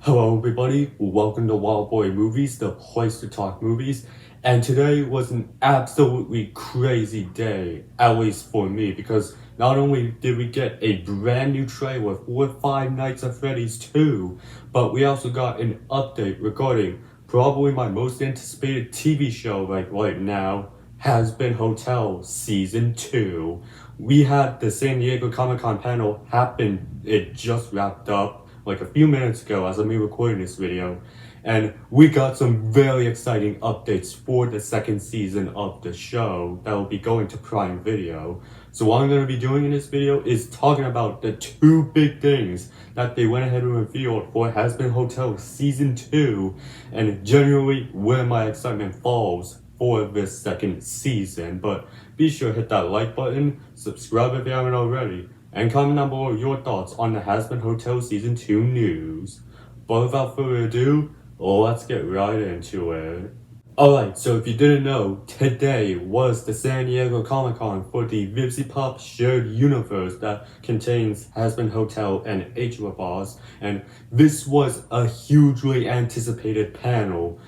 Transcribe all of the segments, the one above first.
Hello everybody, welcome to Wild Boy Movies, the place to talk movies. And today was an absolutely crazy day, at least for me, because not only did we get a brand new trailer for Five Nights at Freddy's 2, but we also got an update regarding probably my most anticipated TV show right now, Hazbin Hotel Season 2. We had the San Diego Comic-Con panel happen, it just wrapped up like a few minutes ago as I'm recording this video, and we got some very exciting updates for the second season of the show that will be going to Prime Video. So what I'm going to be doing in this video is talking about the two big things that they went ahead and revealed for Hazbin Hotel Season 2, and generally where my excitement falls for this second season. But be sure to hit that like button, subscribe if you haven't already, and comment down below your thoughts on the Hazbin Hotel Season 2 news. But without further ado, let's get right into it. Alright, so if you didn't know, today was the San Diego Comic-Con for the VivziePop shared universe that contains Hazbin Hotel and Hellaverse, and this was a hugely anticipated panel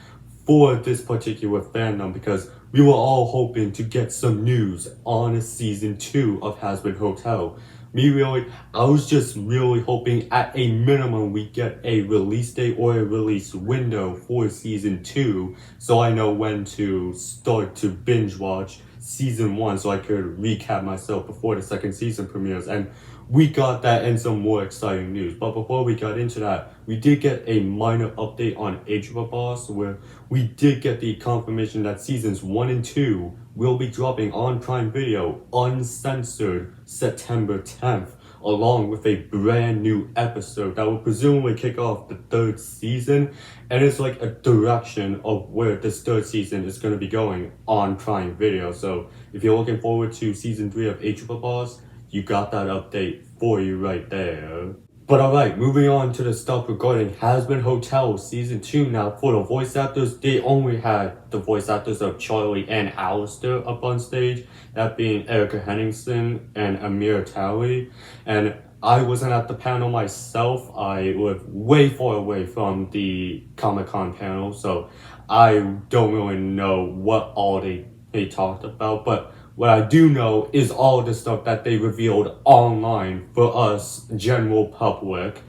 for this particular fandom because we were all hoping to get some news on Season 2 of Hazbin Hotel. I was just really hoping at a minimum we get a release date or a release window for Season 2 so I know when to start to binge watch Season 1 so I could recap myself before the second season premieres, and we got that and some more exciting news. But before we got into that, we did get a minor update on Hellaverse where we did get the confirmation that Seasons 1 and 2 will be dropping on Prime Video uncensored September 10th, along with a brand new episode that will presumably kick off the third season, and it's like a direction of where this third season is going to be going on Prime Video. So if you're looking forward to Season 3 of Hellaverse, you got that update for you right there. But alright, moving on to the stuff regarding Hazbin Hotel Season 2 now. For the voice actors, they only had the voice actors of Charlie and Alistair up on stage, that being Erica Henningsen and Amir Talley. And I wasn't at the panel myself. I live way far away from the Comic-Con panel, so I don't really know what all they talked about, but what I do know is all the stuff that they revealed online for us, general public,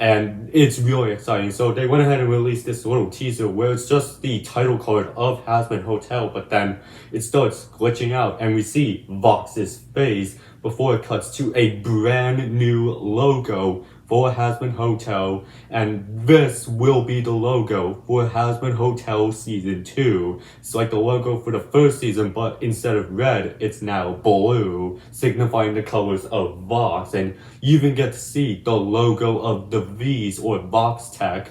and it's really exciting. So they went ahead and released this little teaser where it's just the title card of Hazbin Hotel, but then it starts glitching out and we see Vox's face before it cuts to a brand new logo for Hazbin Hotel, and this will be the logo for Hazbin Hotel Season 2. It's like the logo for the first season, but instead of red, it's now blue, signifying the colors of Vox, and you even get to see the logo of the V's or Vox Tech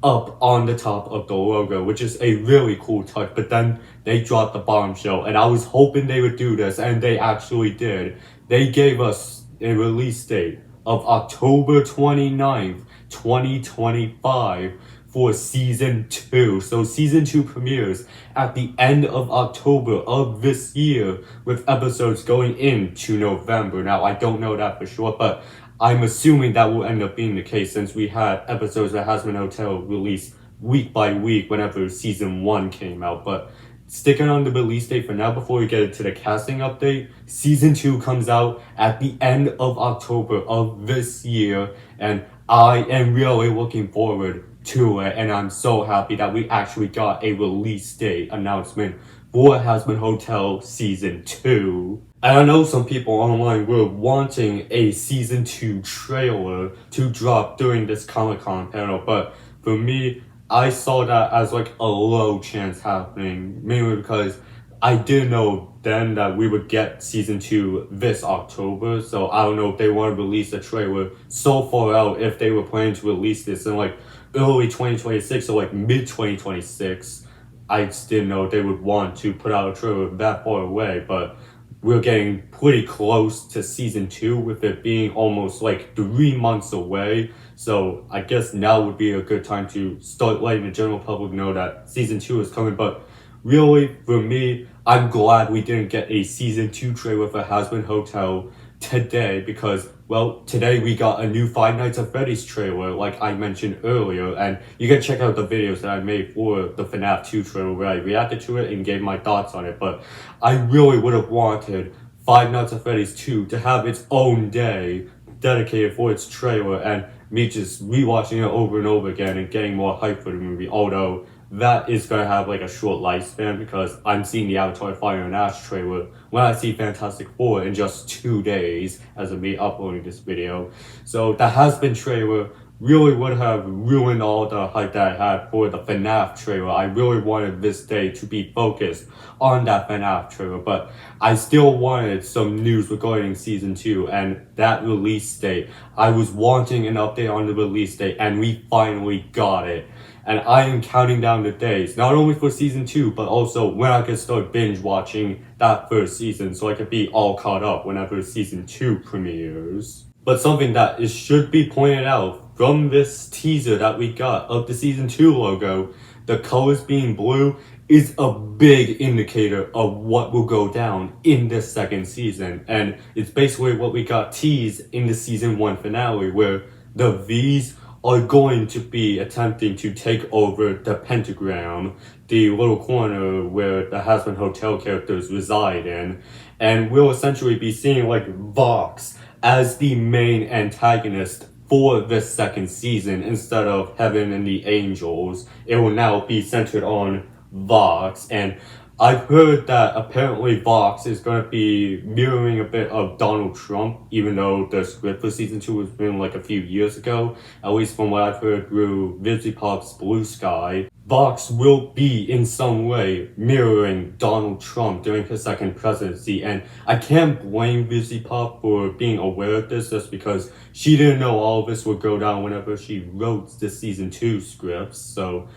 up on the top of the logo, which is a really cool touch. But then they dropped the bombshell, and I was hoping they would do this, and they actually did. They gave us a release date of October 29th, 2025 for Season 2. So Season 2 premieres at the end of October of this year, with episodes going into November. Now, I don't know that for sure, but I'm assuming that will end up being the case since we had episodes at Hazbin Hotel released week by week whenever Season 1 came out. But sticking on the release date for now before we get into the casting update, Season 2 comes out at the end of October of this year, and I am really looking forward to it, and I'm so happy that we actually got a release date announcement for Hazbin Hotel Season 2. And I know some people online were wanting a Season 2 trailer to drop during this Comic-Con panel, but for me, I saw that as like a low chance happening, mainly because I didn't know then that we would get Season 2 this October, so I don't know if they want to release a trailer so far out, if they were planning to release this in like early 2026 or like mid 2026. I just didn't know if they would want to put out a trailer that far away, but we're getting pretty close to Season 2 with it being almost like 3 months away. So I guess now would be a good time to start letting the general public know that Season 2 is coming. But really, for me, I'm glad we didn't get a Season 2 trailer for Hazbin Hotel today because, well, today we got a new Five Nights at Freddy's trailer, like I mentioned earlier, and you can check out the videos that I made for the FNAF 2 trailer where I reacted to it and gave my thoughts on it, but I really would have wanted Five Nights at Freddy's 2 to have its own day dedicated for its trailer and me just rewatching it over and over again and getting more hype for the movie, although that is going to have like a short lifespan because I'm seeing the Avatar Fire and Ash trailer when I see Fantastic Four in just 2 days as of me uploading this video. So the Hazbin trailer really would have ruined all the hype that I had for the FNAF trailer. I really wanted this day to be focused on that FNAF trailer, but I still wanted some news regarding season 2 and that release date. I was wanting an update on the release date and we finally got it. And I am counting down the days, not only for season 2, but also when I can start binge watching that first season so I can be all caught up whenever season 2 premieres. But something that should be pointed out from this teaser that we got of the season 2 logo, the colors being blue is a big indicator of what will go down in the second season. And it's basically what we got teased in the season 1 finale where the V's are going to be attempting to take over the pentagram, the little corner where the Hazbin Hotel characters reside in, and we'll essentially be seeing like Vox as the main antagonist for this second season instead of Heaven and the Angels. It will now be centered on Vox, and I've heard that apparently Vox is going to be mirroring a bit of Donald Trump, even though the script for season 2 was written like a few years ago, at least from what I've heard through VisiPop's Blue Sky. Vox will be in some way mirroring Donald Trump during his second presidency, and I can't blame VisiPop for being aware of this just because she didn't know all of this would go down whenever she wrote the season 2 scripts, so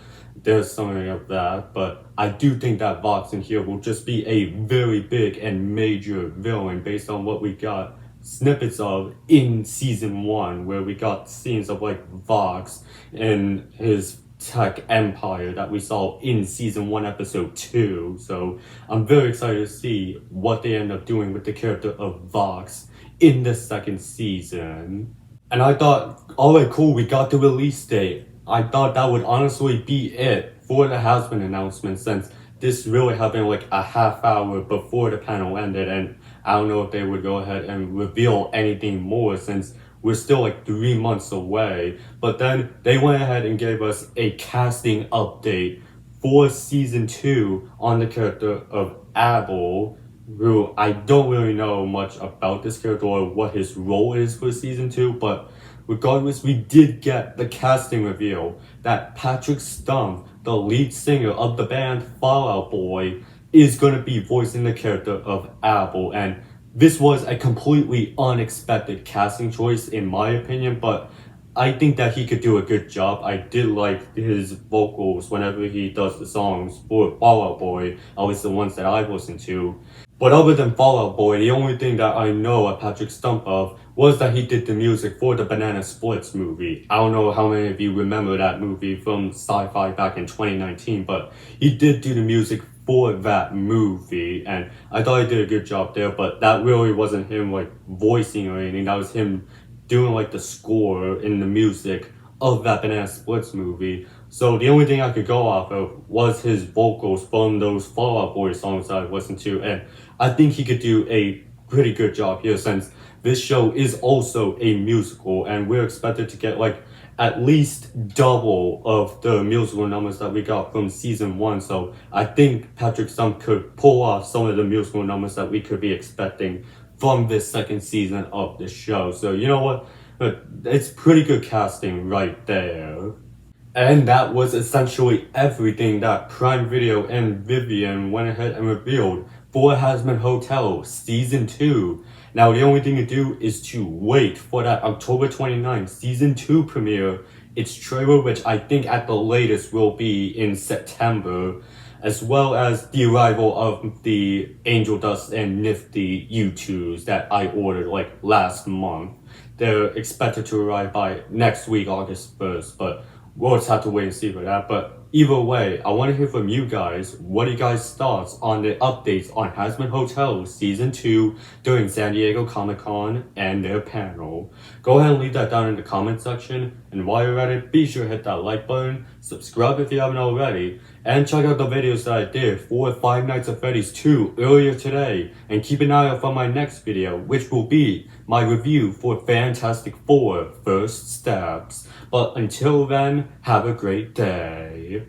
there's something of that. But I do think that Vox in here will just be a very big and major villain based on what we got snippets of in season 1, where we got scenes of like Vox and his tech empire that we saw in season 1 episode 2. So I'm very excited to see what they end up doing with the character of Vox in the second season. And I thought, alright, cool, we got the release date. I thought that would honestly be it for the Hazbin announcement, since this really happened like a half hour before the panel ended, and I don't know if they would go ahead and reveal anything more since we're still like 3 months away. But then they went ahead and gave us a casting update for season 2 on the character of Abel, who I don't really know much about this character or what his role is for season 2, but regardless, we did get the casting reveal that Patrick Stump, the lead singer of the band Fall Out Boy, is going to be voicing the character of Abel. And this was a completely unexpected casting choice in my opinion, but I think that he could do a good job. I did like his vocals whenever he does the songs for Fall Out Boy, at least the ones that I've listened to. But other than Fall Out Boy, the only thing that I know of Patrick Stump of was that he did the music for the Banana Splits movie. I don't know how many of you remember that movie from Sci-Fi back in 2019, but he did do the music for that movie, and I thought he did a good job there, but that really wasn't him like voicing or anything. That was him doing like the score in the music of that Banana Splits movie. So the only thing I could go off of was his vocals from those Fall Out Boy songs that I've listened to, and I think he could do a pretty good job here since this show is also a musical and we're expected to get like at least double of the musical numbers that we got from season 1. So I think Patrick Stump could pull off some of the musical numbers that we could be expecting from this second season of the show. So you know what? It's pretty good casting right there. And that was essentially everything that Prime Video and Vivian went ahead and revealed for Hazbin Hotel Season 2. Now the only thing to do is to wait for that October 29th Season 2 premiere, its trailer, which I think at the latest will be in September, as well as the arrival of the Angel Dust and Nifty U2s that I ordered like last month. They're expected to arrive by next week, August 1st, but we'll just have to wait and see for that. But Either way, I want to hear from you guys. What are you guys' thoughts on the updates on Hazbin Hotel Season 2 during San Diego Comic-Con and their panel? Go ahead and leave that down in the comment section. And while you're at it, be sure to hit that like button, subscribe if you haven't already, and check out the videos that I did for Five Nights at Freddy's 2 earlier today. And keep an eye out for my next video, which will be my review for Fantastic Four First Steps. But until then, have a great day.